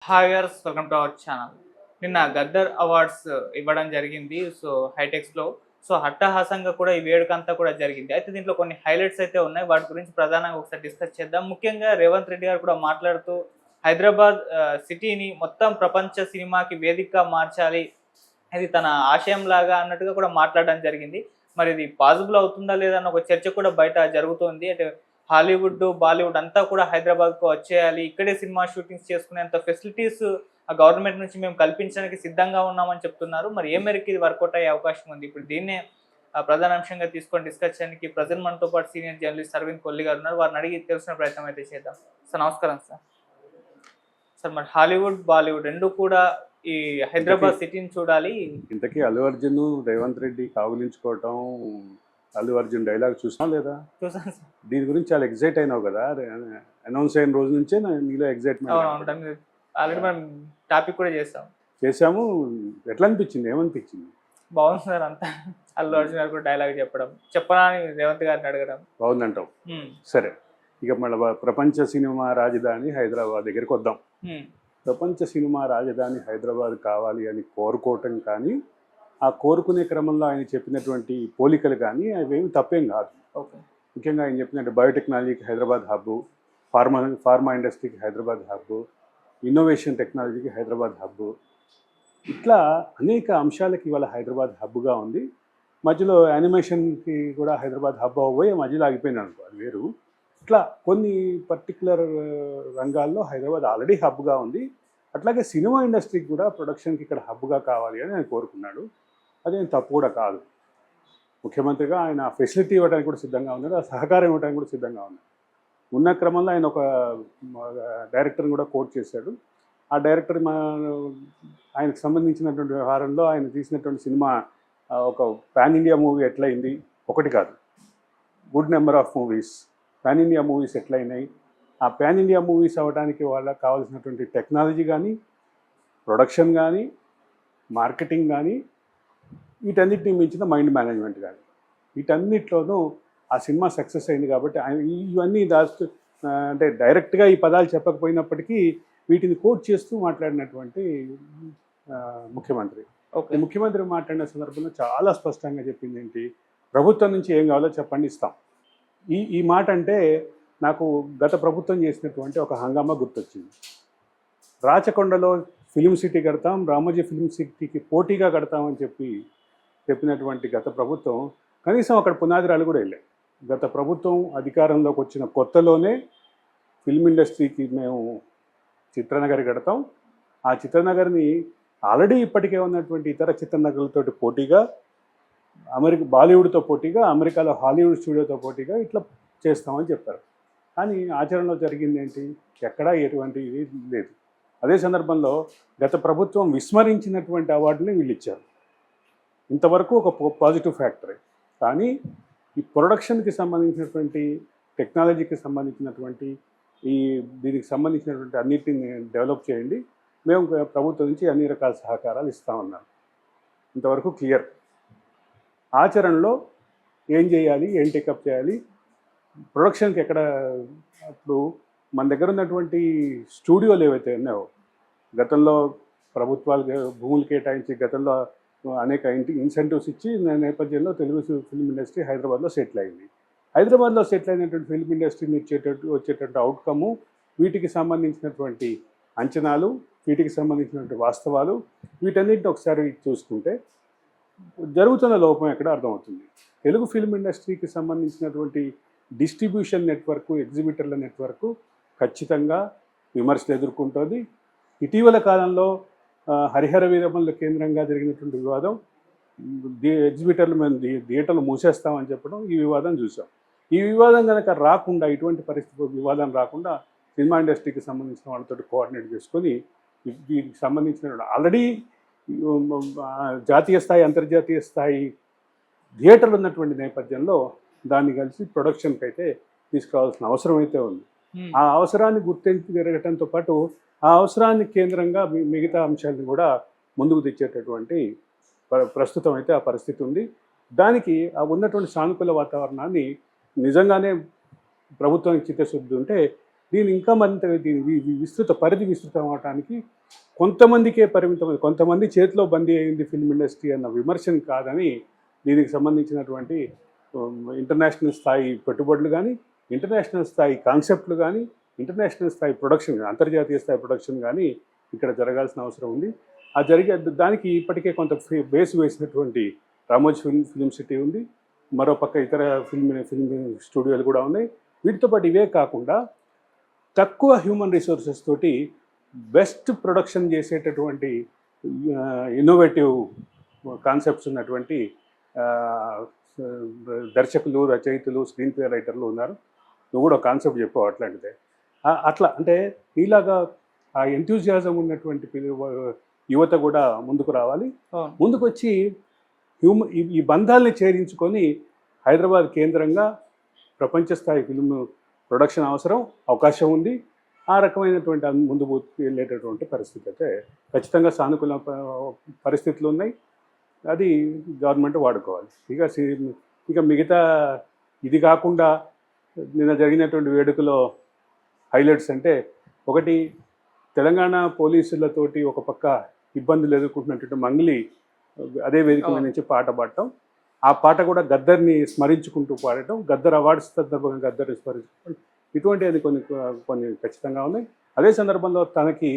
Hi viewers, welcome to our channel. నిన్న Gaddar awards ఇవ్వడం జరిగింది. సో హైటెక్స్‌లో. సో అట్టహాసంగా కూడా ఈ వేడుకంతా కూడా జరిగింది. అయితే దీంట్లో కొన్ని హైలైట్స్ అయితే ఉన్నాయి. వాటి గురించి ప్రధానంగా ఒకసారి డిస్కస్ చేద్దాం. ముఖ్యంగా రేవంత్ రెడ్డి గారు కూడా మాట్లాడుతూ హైదరాబాద్ సిటీని మొత్తం ప్రపంచ సినిమాకి వేదికగా మార్చాలి. ఇది తన ఆశయంలాగా అన్నట్టుగా కూడా మాట్లాడడం జరిగింది. మరి ఇది పాసిబుల్ అవుతుందా లేదా అన్న ఒక చర్చ కూడా బయట జరుగుతోంది. అంటే హాలీవుడ్, బాలీవుడ్ అంతా కూడా హైదరాబాద్‌కు వచ్చేయాలి. ఇక్కడే సినిమా షూటింగ్స్ చేసుకునేంత ఫెసిలిటీస్ గవర్నమెంట్ నుంచి మేము కల్పించడానికి సిద్ధంగా ఉన్నామని చెప్తున్నారు. మరి ఏ మేరకు ఇది వర్కౌట్ అయ్యే అవకాశం ఉంది? ఇప్పుడు దీన్నే ప్రధాన అంశంగా తీసుకొని డిస్కస్ చేయడానికి ప్రెజెంట్ మనతో పాటు సీనియర్ జర్నలిస్ట్ అరవింద్ కొల్లి గారు ఉన్నారు. వారిని అడిగి తెలుసుకునే ప్రయత్నం అయితే చేద్దాం. సార్ నమస్కారం సార్. సార్ మరి హాలీవుడ్, బాలీవుడ్ 2 కూడా ఈ హైదరాబాద్ సిటీని చూడాలి. ఇంతకీ అల్లు అర్జున్ రేవంత్ రెడ్డి కావులించుకోవటం, అల్లు అర్జున్ డైలాగ్ చూసినా లేదా? చూసాను సార్. దీని గురించి చాలా ఎగ్జైట్ అయినావు కదా, అనౌన్స్ అయిన రోజు నుంచే నీలో ఎగ్జైట్మెంట్. ఆల్రెడీ మనం టాపిక్ కూడా చేసాము. ఎట్లా అనిపించింది, ఏమనిపించింది? బాగుంది సార్ అంతా. అల్లు అర్జున్ గారు కూడా డైలాగ్ చెప్పనా అని రేవంత్ గారిని అడగడం బాగుందంటావు. సరే, ఇక మళ్ళీ ప్రపంచ సినిమా రాజధాని హైదరాబాద్ దగ్గరికి వద్దాం. ప్రపంచ సినిమా రాజధాని హైదరాబాద్ కావాలి అని కోరుకోవటం కానీ, ఆ కోరుకునే క్రమంలో ఆయన చెప్పినటువంటి పోలికలు కానీ అవేమి తప్పేం కాదు. ముఖ్యంగా ఆయన చెప్పినట్టు బయోటెక్నాలజీకి హైదరాబాద్ హబ్బు, ఫార్మా ఇండస్ట్రీకి హైదరాబాద్ హబ్బు, ఇన్నోవేషన్ టెక్నాలజీకి హైదరాబాద్ హబ్బు, ఇట్లా అనేక అంశాలకి ఇవాళ హైదరాబాద్ హబ్గా ఉంది. మధ్యలో యానిమేషన్కి కూడా హైదరాబాద్ హబ్ అవ్వబోయి మధ్యలో ఆగిపోయింది అనుకో, అది వేరు. ఇట్లా కొన్ని పర్టికులర్ రంగాల్లో హైదరాబాద్ ఆల్రెడీ హబ్గా ఉంది. అట్లాగే సినిమా ఇండస్ట్రీకి కూడా ప్రొడక్షన్కి ఇక్కడ హబ్గా కావాలి అని ఆయన కోరుకున్నాడు. అదేం తప్పు కూడా కాదు. ముఖ్యమంత్రిగా ఆయన ఫెసిలిటీ ఇవ్వడానికి కూడా సిద్ధంగా ఉన్నారు, ఆ సహకారం ఇవ్వడానికి కూడా సిద్ధంగా ఉన్నారు. ఉన్న క్రమంలో ఆయన ఒక డైరెక్టర్ని కూడా కోట్ చేశాడు. ఆ డైరెక్టర్ ఆయనకు సంబంధించినటువంటి వ్యవహారంలో ఆయన తీసినటువంటి సినిమా ఒక పాన్ ఇండియా మూవీ ఎట్లయింది, ఒకటి కాదు, good number of movies pan India movies ఎట్లయినాయి. ఆ పాన్ ఇండియా మూవీస్ అవ్వడానికి వాళ్ళకి కావాల్సినటువంటి టెక్నాలజీ కానీ, ప్రొడక్షన్ కానీ, మార్కెటింగ్ కానీ, వీటన్నిటిని మించిన మైండ్ మేనేజ్మెంట్ కానీ, వీటన్నిటిలోనూ ఆ సినిమా సక్సెస్ అయింది. కాబట్టి ఇవన్నీ అంటే డైరెక్ట్గా ఈ పదాలు చెప్పకపోయినప్పటికీ వీటిని కోట్ చేస్తూ మాట్లాడినటువంటి ముఖ్యమంత్రి. ముఖ్యమంత్రి మాట్లాడిన సందర్భంలో చాలా స్పష్టంగా చెప్పింది ఏంటి, ప్రభుత్వం నుంచి ఏం కావాలో చెప్పండి, ఇస్తాం. ఈ మాట అంటే నాకు గత ప్రభుత్వం చేసినటువంటి ఒక హంగామా గుర్తొచ్చింది. రాచకొండలో ఫిలిం సిటీ కడతాం, రామోజీ ఫిలిం సిటీకి పోటీగా కడతామని చెప్పినటువంటి గత ప్రభుత్వం కనీసం అక్కడ పునాదిరాలు కూడా వెళ్ళాయి. గత ప్రభుత్వం అధికారంలోకి వచ్చిన కొత్తలోనే ఫిల్మ్ ఇండస్ట్రీకి మేము చిత్రనగర్ కడతాం, ఆ చిత్రనగర్ని ఆల్రెడీ ఇప్పటికే ఉన్నటువంటి ఇతర చిత్రనగర్లతో పోటీగా, బాలీవుడ్తో పోటీగా, అమెరికాలో హాలీవుడ్ స్టూడియోతో పోటీగా ఇట్లా చేస్తామని చెప్పారు. కానీ ఆచరణలో జరిగింది ఏంటి, ఎక్కడా ఎటువంటి ఇది లేదు. అదే సందర్భంలో గత ప్రభుత్వం విస్మరించినటువంటి అవార్డుని వీళ్ళు ఇచ్చారు. ఇంతవరకు ఒక పాజిటివ్ ఫ్యాక్టరీ. కానీ ఈ ప్రొడక్షన్కి సంబంధించినటువంటి, టెక్నాలజీకి సంబంధించినటువంటి, దీనికి సంబంధించినటువంటి అన్నిటిని డెవలప్ చేయండి, మేము ప్రభుత్వం నుంచి అన్ని రకాల సహకారాలు ఇస్తామన్నాం. ఇంతవరకు క్లియర్. ఆచరణలో ఏం చేయాలి, ఏం టేకప్ చేయాలి, ప్రొడక్షన్కి ఎక్కడ, అప్పుడు మన దగ్గర ఉన్నటువంటి స్టూడియోలు ఏవైతే ఉన్నాయో, గతంలో ప్రభుత్వాలు భూములు కేటాయించి గతంలో అనేక ఇన్సెంటివ్స్ ఇచ్చి నేపథ్యంలో తెలుగు ఫిల్మ్ ఇండస్ట్రీ హైదరాబాద్లో సెటిల్ అయింది. హైదరాబాద్లో సెటిల్ అయినటువంటి ఫిల్మ్ ఇండస్ట్రీని వచ్చేటటువంటి అవుట్కము, వీటికి సంబంధించినటువంటి అంచనాలు, వీటికి సంబంధించినటువంటి వాస్తవాలు, వీటన్నిటిని ఒకసారి చూసుకుంటే జరుగుతున్న లోపం ఎక్కడ అర్థమవుతుంది. తెలుగు ఫిల్మ్ ఇండస్ట్రీకి సంబంధించినటువంటి డిస్ట్రిబ్యూషన్ నెట్వర్క్, ఎగ్జిబిటర్ల నెట్వర్క్ ఖచ్చితంగా విమర్శలు ఎదుర్కొంటుంది. ఇటీవల కాలంలో హరిహర వీరమల్ల కేంద్రంగా జరిగినటువంటి వివాదం, ఎగ్జిబిటర్లు మేము థియేటర్లు మూసేస్తామని చెప్పడం, ఈ వివాదం చూసాం. ఈ వివాదం కనుక రాకుండా, ఇటువంటి పరిస్థితి వివాదం రాకుండా సినిమా ఇండస్ట్రీకి సంబంధించిన వాళ్ళతో కోఆర్డినేట్ చేసుకొని వీటికి సంబంధించిన ఆల్రెడీ జాతీయ స్థాయి, అంతర్జాతీయ స్థాయి థియేటర్లు ఉన్నటువంటి నేపథ్యంలో దాన్ని కలిసి ప్రొడక్షన్కి అయితే తీసుకురావాల్సిన అవసరం అయితే ఉంది. ఆ అవసరాన్ని గుర్తించి జరగటంతో పాటు ఆ అవసరాన్ని కేంద్రంగా మిగతా అంశాలను కూడా ముందుకు తెచ్చేటటువంటి ప్రస్తుతం అయితే ఆ పరిస్థితి ఉంది. దానికి ఆ ఉన్నటువంటి సానుకూల వాతావరణాన్ని నిజంగానే ప్రభుత్వానికి చిత్తశుద్ధి ఉంటే దీని ఇంకా మరింత పరిధి విస్తృతం అవడానికి కొంతమందికే పరిమితం, కొంతమంది చేతిలో బందీ అయింది ఫిల్మ్ ఇండస్ట్రీ అన్న విమర్శను కాదని దీనికి సంబంధించినటువంటి ఇంటర్నేషనల్ స్థాయి పెట్టుబడులు కానీ, ఇంటర్నేషనల్ స్థాయి కాన్సెప్ట్లు కానీ, ఇంటర్నేషనల్ స్థాయి ప్రొడక్షన్, అంతర్జాతీయ స్థాయి ప్రొడక్షన్ కానీ ఇక్కడ జరగాల్సిన అవసరం ఉంది. ఆ దానికి ఇప్పటికే కొంత బేస్ వేసినటువంటి రామోజీ ఫిల్మ్ సిటీ ఉంది, మరోపక్క ఇతర ఫిల్మ్ స్టూడియోలు కూడా ఉన్నాయి. వీటితో పాటు ఇవే కాకుండా తక్కువ హ్యూమన్ రిసోర్సెస్ తోటి బెస్ట్ ప్రొడక్షన్ చేసేటటువంటి ఇన్నోవేటివ్ కాన్సెప్ట్స్ ఉన్నటువంటి దర్శకులు, రచయితలు, స్క్రీన్ ప్లే రైటర్లు ఉన్నారు. నువ్వు కూడా కాన్సెప్ట్ చెప్పావు అట్లాంటిదే. అట్లా అంటే ఇలాగా ఆ ఎంతూజియాజం ఉన్నటువంటి యువత కూడా ముందుకు రావాలి. ముందుకు వచ్చి ఈ బంధాలని చేరించుకొని హైదరాబాద్ కేంద్రంగా ప్రపంచ స్థాయి ఫిల్మ్ ప్రొడక్షన్ అవకాశం ఉంది. ఆ రకమైనటువంటి ముందుకు వెళ్ళేటటువంటి పరిస్థితి అయితే ఖచ్చితంగా సానుకూల పరిస్థితులు ఉన్నాయి. అది గవర్నమెంట్ వాడుకోవాలి. ఇక మిగతా ఇది కాకుండా నిన్న జరిగినటువంటి వేడుకలో హైలైట్స్ అంటే, ఒకటి తెలంగాణ పోలీసులతోటి ఒక పక్క ఇబ్బందులు ఎదుర్కొంటున్నటువంటి మంగ్లీ అదే వేదిక మీద నుంచి పాట పాడటం, ఆ పాట కూడా గద్దర్ని స్మరించుకుంటూ పాడటం, గద్దర్ అవార్డ్స్ సందర్భంగా గద్దర్ని స్మరించుకుంటూ, ఇటువంటివి కొన్ని ఖచ్చితంగా ఉన్నాయి. అదే సందర్భంలో తనకి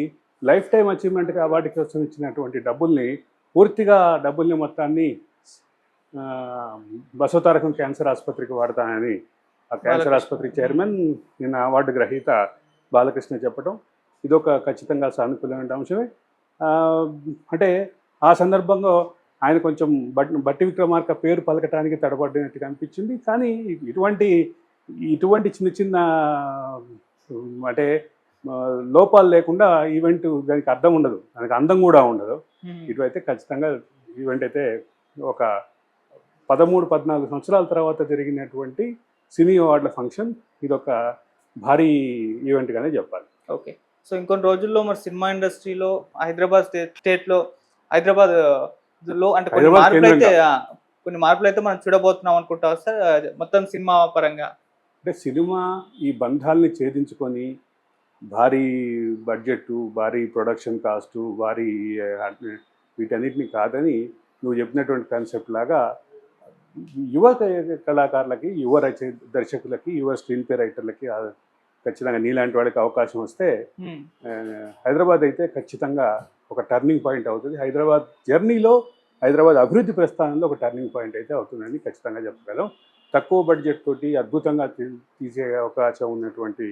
లైఫ్ టైం అచీవ్మెంట్గా అవార్డుకి కోసం ఇచ్చినటువంటి డబ్బుల్ని మొత్తాన్ని బసవతారకం క్యాన్సర్ ఆసుపత్రికి వాడతానని ఆ క్యాన్సర్ ఆసుపత్రి చైర్మన్ నిన్న అవార్డు గ్రహీత బాలకృష్ణ చెప్పడం, ఇదొక ఖచ్చితంగా సానుకూలమైన అంశమే. అంటే ఆ సందర్భంలో ఆయన కొంచెం బట్టి విక్రమార్క పేరు పలకటానికి తడబడినట్టుగా అనిపించింది. కానీ ఇటువంటి చిన్న అంటే లోపాలు లేకుండా ఈవెంట్ దానికి అర్థం ఉండదు, దానికి అందం కూడా ఉండదు. ఇటువైతే ఖచ్చితంగా ఈవెంట్ అయితే ఒక 13-14 సంవత్సరాల తర్వాత జరిగినటువంటి సినీ అవార్డుల ఫంక్షన్, ఇదొక భారీ ఈవెంట్గానే చెప్పాలి. ఓకే, సో ఇంకొన్ని రోజుల్లో మరి సినిమా ఇండస్ట్రీలో స్టేట్లో హైదరాబాద్లో అంటే కొన్ని మార్పులు అయితే మనం చూడబోతున్నాం అనుకుంటా సార్, మొత్తం సినిమా పరంగా. అంటే సినిమా ఈ బంధాలని ఛేదించుకొని భారీ బడ్జెట్, భారీ ప్రొడక్షన్ కాస్టు, భారీ వీటన్నిటిని కాదని నువ్వు చెప్పినటువంటి కాన్సెప్ట్ లాగా యువ కళాకారులకి, యువ దర్శకులకి, యువ స్క్రీన్ ప్లే రైటర్లకి ఖచ్చితంగా నీలాంటి వాళ్ళకి అవకాశం వస్తే హైదరాబాద్ అయితే ఖచ్చితంగా ఒక టర్నింగ్ పాయింట్ అవుతుంది. హైదరాబాద్ జర్నీలో, హైదరాబాద్ అభివృద్ధి ప్రస్థానంలో ఒక టర్నింగ్ పాయింట్ అయితే అవుతుందని ఖచ్చితంగా చెప్పగలం. తక్కువ బడ్జెట్ తోటి అద్భుతంగా తీసే అవకాశం ఉన్నటువంటి